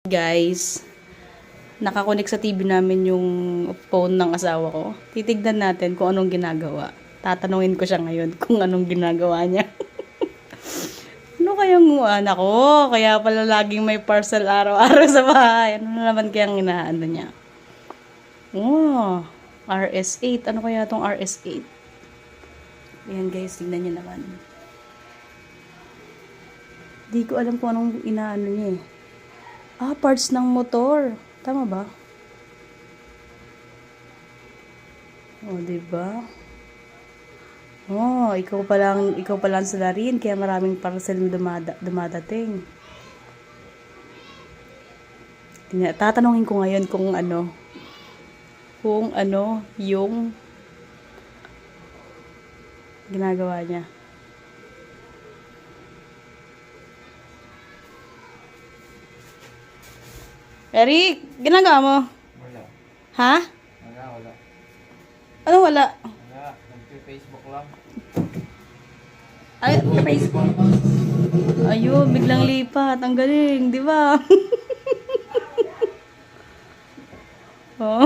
Guys, nakakonek sa TV namin yung phone ng asawa ko. Titignan natin kung anong ginagawa. Tatanungin ko siya ngayon kung anong ginagawa niya. Ano kayang anak ko? Kaya pala laging may parcel araw-araw sa bahay. Ano naman kayang inaano niya? Oh, RS8. Ano kaya tong RS8? Ayan guys, tignan niyo naman. Di ko alam kung anong inaano niya eh. Ah, parts ng motor. Tama ba? Oh, diba? Oh, ikaw pa lang sila rin, kaya maraming parcel na dumadating. Tatanungin ko ngayon kung ano yung ginagawa niya. Eric, ginagawa mo? Wala. Ha? Wala. Ano wala? Wala. Nag-Facebook lang. Ay, Facebook. Ayun, biglang lipat. Ang galing, di ba? Oh.